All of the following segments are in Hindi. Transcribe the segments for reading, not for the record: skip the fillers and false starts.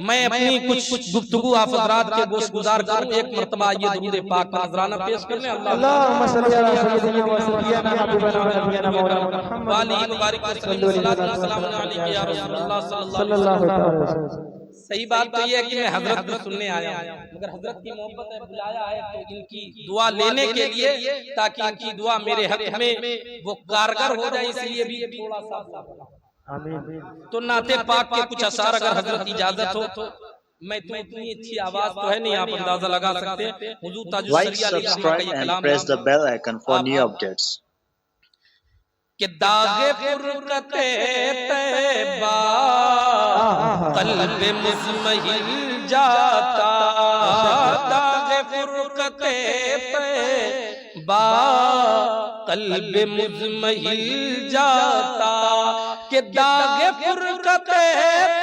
मैं अपनी कुछ गुफ्तगू आप हज़रात के गोश गुजार करूं। एक मरतबा ये दुरूद पाक नजराना पेश करने अल्लाहुम्मा सल्ली अला सय्यिदिना व सय्यिदिना हबीबना व नबियना मौलाना मुहम्मद वाली मुबारक सल्लल्लाहु अलैहि या रसूलुल्लाह सल्लल्लाहु अलैहि वसल्लम। सही बात तो ये है कि मैं हजरत को सुनने आया हूं, मगर हजरत की मोहब्बत है, बुलाया है तो इनकी दुआ लेने के लिए, ताकि इनकी दुआ मेरे हक में वो कारगर हो जाए, इसलिए भी थोड़ा सा आमीन। तो नाते पाक के कुछ अशार अगर हजरत इजाजत हो तो मैं तो इतनी अच्छी आवाज तो है नहीं, आप अंदाजा लगा सकते हैं। हुजूर ताजुल Like, सरिया अली रहमा का subscribe, ये and Kalam press the bell icon for new updates. कि दागे फुरकते तैबा कल्ब मुज़महिल जाता, दागे फुरकते तैबा कल्ब मुज़महिल जाता, कि दागे फुरकते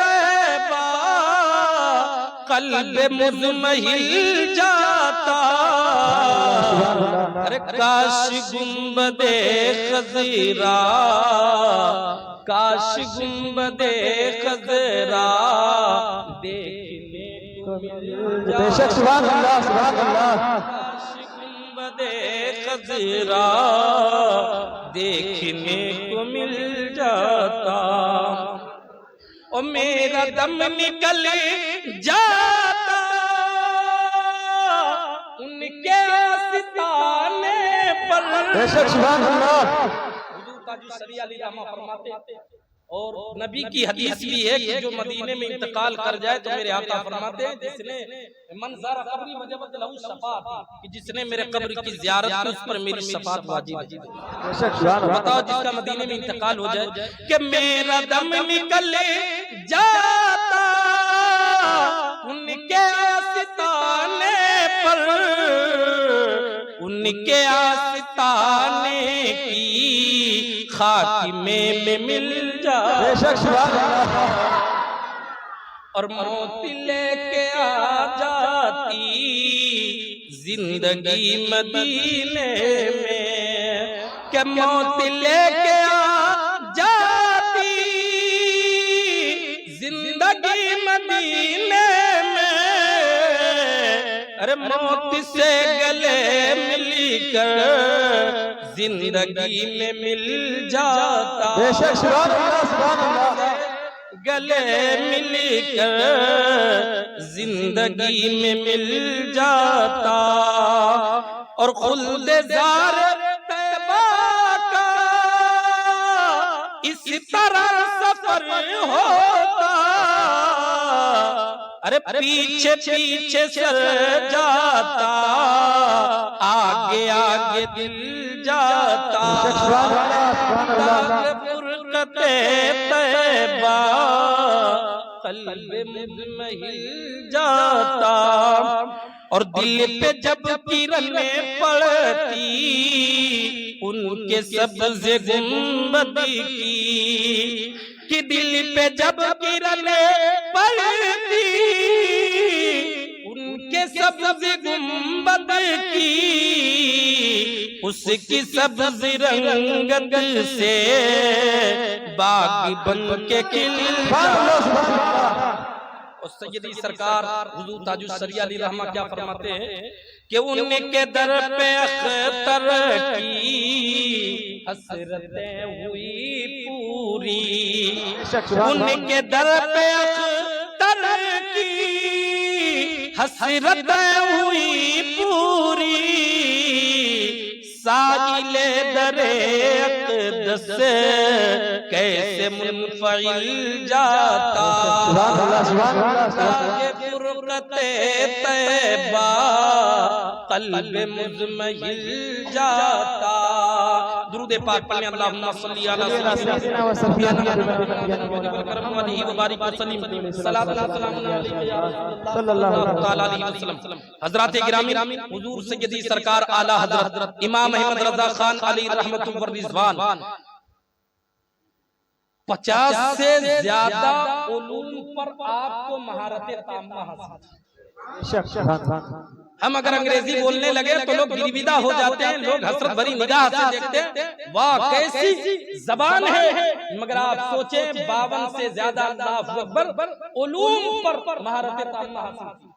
तैबा कल्ब मुज़महिल जाता। अरे काश गुंबदे खज़रा, काश गुंबदे खज़रा देखने को मिल जाता। बेशक सुभान अल्लाह सुभान अल्लाह। काश गुंबदे खज़रा देखने को मिल जाता, ओ मेरा दम निकल जाता उनके आस्ताने पर। बेशक सुभान अल्लाह। हुजूर ताजुल सरिया अली रहमा फरमाते, और नबी की हदीस भी है कि जो मदीने में इंतकाल कर जाए तो मेरे आका फरमाते हैं, जिसने मंज़ारा कब्री वजबत लहू शफाअत, कि जिसने मेरे कब्र की ज़ियारत की उस पर मेरी शफाअत वाजिब है। बेशक सुभान अल्लाह। बताओ जिसका मदीने में इंतकाल हो जाए कि मेरा दम निकल जाता उनके आस्ताने पर, उनके आस्ताने की खाक में मिल जाए। बेशक सुभान अल्लाह। और मौत लेके आ जाती जिंदगी मदीने में, के मौत लेके आ जाती जिंदगी मदीने में। अरे मौत से गले मिलकर जिंदगी में मिल जाता। बेशक सुभान अल्लाह सुभान अल्लाह। गले मिलकर जिंदगी में मिल जाता, और खुल्द ज़ार तैबा का इस तरह सफर होता। अरे पीछे पीछे सर जाता, आगे आगे दिल जाता। सुभान अल्लाह सुभान अल्लाह। फुरकते तैबा कल्ब मुज़महिल जाता, और दिल पे जब किरणें पड़ती उनके सब्ज़े गुंबदी की, कि दिल पे जब किरणें पड़ती उनके सब्ज़े गुंबद की, उसकी सब्ज़ रंगत से बाग बन के खिल जाता। और सैयदी सरकार हुजूर ताजुल सरिया अली रहमा क्या फरमाते हैं कि उनके दर पे अख्तर की हसरतें हुई पूरी, उनके दर पे अख्तर की हसरतें हुई पूरी, साइले दरे अक़दस कैसे मुनफ़इल जाता। दागे फुरकते तैबा कल्ब मुज़महिल जाता। दुरूद पाक पढ़ें, अल्लाहुम्मा सल्ली अला सय्यिदिना व करम अलैहि व बारिक व सल्लिम सल्लल्लाहु अलैहि वसल्लम। हज़रात गिरामी, हुजूर सैयदी सरकार आला हज़रत इमाम अहमद रज़ा खान अली रहमतुल्लाह व रिज़वान 50 से ज्यादा उलूम पर आपको महारत ताम्मा हासिल। हम अगर अंग्रेजी बोलने लगे तो लोग गिरविदा हो जाते हैं, लोग हसरत भरी निगाह से देखते हैं, वाह कैसी जबान है। मगर आप सोचें 52 से ज्यादा अल्लाहु अकबर उलूम पर महारत तालिम हासिल की।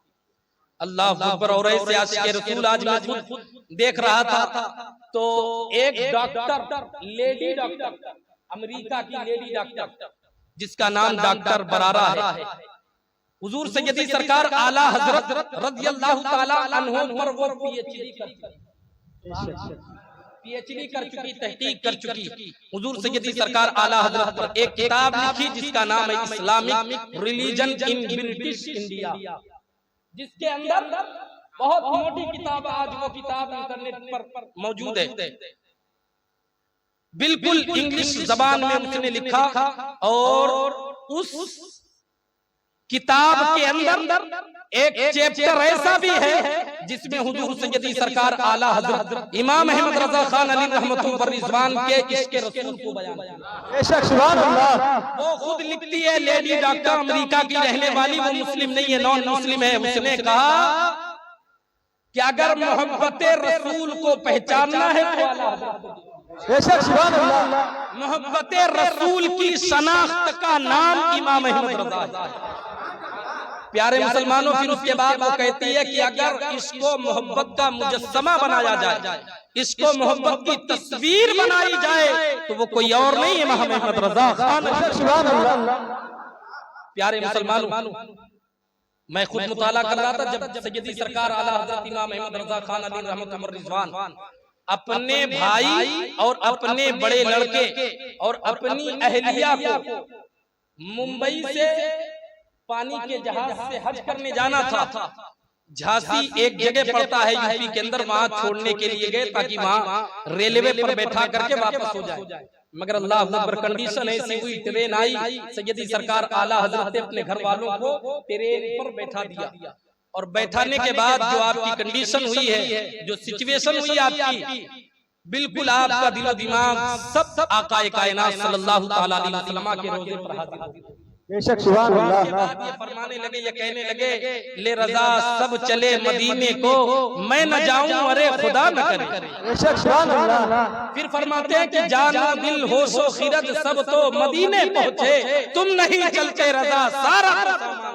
अल्लाह अकबर। और ऐसे आशिक़ रसूल आज मैं खुद देख रहा था तो एक डॉक्टर, लेडी डॉक्टर, अमेरिका की लेडी डॉक्टर जिसका नाम डॉक्टर बरारा है, हुजूर सैयदी सरकार आला हजरत रज़ियल्लाहु ताला अन्हु पर वो पीएचडी कर चुकी, तहकीक कर चुकी। हुजूर सैयदी सरकार आला हजरत पर एक किताब लिखी जिसका नाम है Islamic religion in British India, जिसके अंदर बहुत मोटी किताब, आज वो किताब इंटरनेट पर मौजूद है, बिल्कुल इंग्लिश जबान में उसने लिखा। और उस किताब के अंदर एक चैप्टर ऐसा भी है जिसमें हुजूर सैयदी सरकार आला हजरत इमाम अहमद रजा खान अली रहमतुल्लाह पर रिजवान के इश्क़ रसूल को बयान किया। सुभान अल्लाह। वो खुद लिखती है, लेडी डॉक्टर, अमेरिका की रहने वाली, वो मुस्लिम नहीं है, नॉन मुस्लिम है। उसने कहा कि अगर मोहब्बत रसूल को पहचानना है तो आला हजरत, सुभान अल्लाह। मोहब्बत रसूल की शनाख्त का नाम इमाम अहमद रजा है। प्यारे मुसलमानों, फिर उसके बाद वो कहती है कि अगर इसको मोहब्बत का मुजस्समा बनाया जाए, इसको मोहब्बत की तस्वीर बनाई जाए तो वो कोई और नहीं है, इमाम अहमद रजा खान। सुभान अल्लाह। प्यारे मुसलमानों, मैं खुद मुताला कर रहा था जब सैयदी सरकार आला हजरत इमाम अहमद रजा खान अली रहमतुल्लाह पर रिजवान अपने भाई और अपने बड़े लड़के और अपनी अहलिया को मुंबई से पानी के जहाज से हज करने जाना था। झांसी एक जगह पड़ता है यूपी के अंदर, वहां छोड़ने के लिए गए ताकि वहां रेलवे पर बैठा करके वापस हो जाए। मगर अल्लाह अकबर, कंडीशन ऐसी हुई, ट्रेन आई, सैयदी सरकार आला हजरत ने अपने घर वालों को ट्रेन पर बैठा दिया। और बैठाने के बाद जो आपकी कंडीशन हुई है, जो सिचुएशन हुई आपकी, बिल्कुल आपका दिलो दिमाग सब आकाए कायनात सल्लल्लाहु तआला अलैहि वसल्लम के रोज़े पर हाजिर हो गया। बेशक सुभान अल्लाह। के बाद ये फरमाने लगे, ये कहने लगे, ले रजा सब चले मदीने को, मैं न जाऊं अरे खुदा न करे। बेशक सुभान अल्लाह। फिर फरमाते हैं कि जानो दिल होशो खिरद सब तो मदीने पहुंचे, तुम नहीं चलते रजा सारा।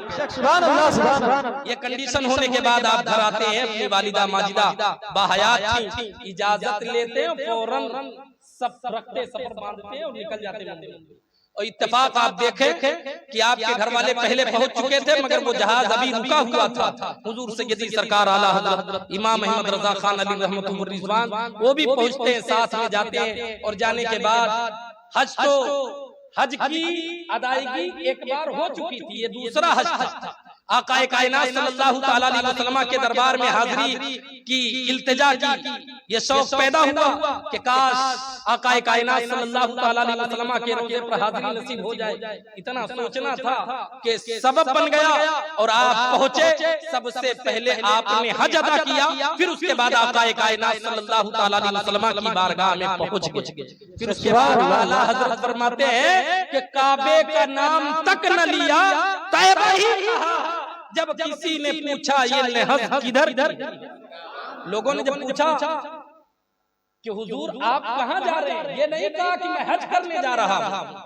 बेशक सुभान अल्लाह। सुभान अल्लाह। ये कंडीशन होने के बाद आप घर आते हैं, अपनी वालिदा माजिदा बाहयात थी, इजाजत लेते हैं, फौरन सब रखते, सफर बांधते हैं और निकल जाते मंदिर। और इत्तेफाक आप देखें कि आपके घर वाले पहले पहुंच चुके थे, मगर वो जहाज अभी रुका हुआ था। हुजूर सैयदी सरकार आला हजरत इमाम अहमद रजा खान अली रहमतुल्लाह पर रिजवान वो भी पहुंचते हैं, साथ में जाते हैं। और जाने के बाद हज की अदायगी एक बार हो चुकी थी, ये दूसरा हज था। आकाए कायनात सल्लल्लाहु तआला अलैहि वसल्लम के दरबार में हाजिरी की इल्तिजा की, ये शौक पैदा हुआ कि काश आकाए कायनात सल्लल्लाहु तआला अलैहि वसल्लम के रोज़े पर हाजिरी नसीब हो जाए। इतना सोचना था कि सबब बन गया और आप पहुंचे। सबसे पहले आपने हज अदा किया, फिर उसके बाद आकाए कायनात सल्लल्लाहु तआला अलैहि वसल्लम की बारगाह में पहुंच गए। फिर उसके बाद आला हजरत फरमाते हैं कि काबे का नाम तक न लिया, तैबा ही कहा। जब किसी ने पूछा ये लहज़ किधर, लोगों ने जब पूछा कि हुजूर आप कहां जा रहे हैं, ये नहीं कहा कि मैं हज करने जा रहा हूं,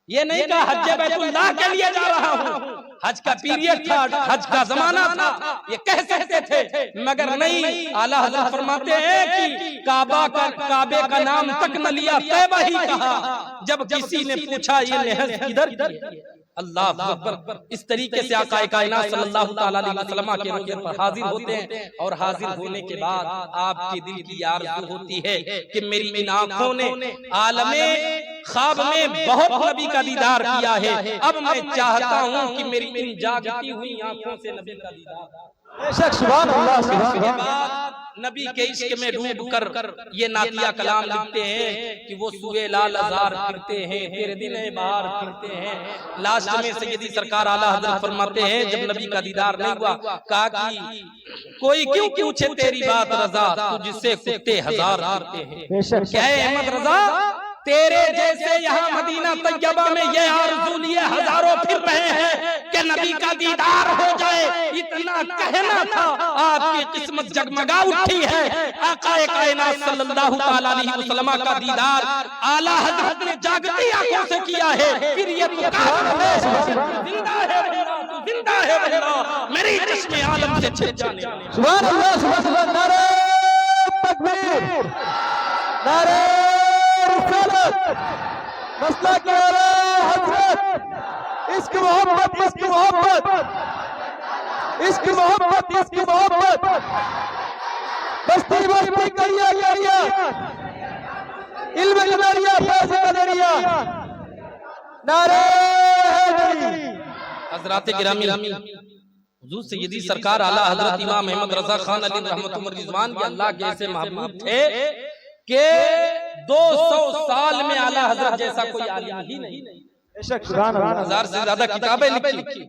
ये नहीं कहा हज बैतुल्लाह के लिए जा रहा हूं, हज का पीरियड था, हज का जमाना था, ये कह सकते थे, मगर नहीं। आला हज़रत फरमाते हैं कि काबे का नाम तक न लिया, तैबा ही कहा। जब किसी ने पूछा ये लहज़ किधर, अल्लाह अकबर। इस तरीके से आका कायनात सल्लल्लाहु तआला अलैहि वसल्लम के रोज़े पर हाजिर होते हैं। और हाजिर होने के बाद आपके दिल की आरज़ू होती है कि मेरी इन आँखों ने आलमे ख्वाब में बहुत नबी का दीदार किया है, अब मैं चाहता हूँ कि मेरी इन जागती हुई आँखों से नबी का दीदार। बेशक सुभान अल्लाह। सुभान के बाद नबी के इश्क में डूब कर ये नातिया कलाम लिखते हैं कि वो सुए लाल अज़ार फिरते हैं, तेरे दिन बाहर फिरते हैं। लास्ट में सैयदी सरकार आला हज़रत फरमाते हैं, जब नबी का दीदार नहीं हुआ, कहा कि कोई क्यों पूछे तेरी बात रजा, तुझसे कुत्ते हजार फिरते हैं। क्या है अहमद रजा, तेरे जैसे यहाँ मदीना तैयबा में ये आरज़ू लिए हजारों फिर रहे हैं कि नबी का दीदार हो जाए। इतना कहना था, आपकी किस्मत जगमगा उठी है। आक़ाए कायनात सल्लल्लाहु तआला अलैहि वसल्लम का दीदार आला हज़रत ने जागती आंखों से किया है। फिर ये पुकार है, जिंदा है बंदा, जिंदा है बंदा, मेरी चश्मे आलम से छिप जाने। सुभान अल्लाह, सुभान अल्लाह, नारे तकबीर, नारे रिसालत, मसला के आला हज़रत, इश्क मोहब्बत, इश्क मोहब्बत, इश्क मोहब्बत, इश्क मोहब्बत, बस्ती बस्ती करिया करिया, इल्म कदरिया, फैज़ कदरिया, नारे हैदरी। हज़रात गिरामी, हुज़ूर सय्यदी सरकार आला हज़रत इमाम अहमद रज़ा खान अली रहमतुल्लाह रिज़वान के अल्लाह के ऐसे महबूब थे कि 200 साल में आला हज़रत जैसा कोई आलिम ही नहीं। बेशक, सुभान अल्लाह, 1000 से ज्यादा किताबें लिखी।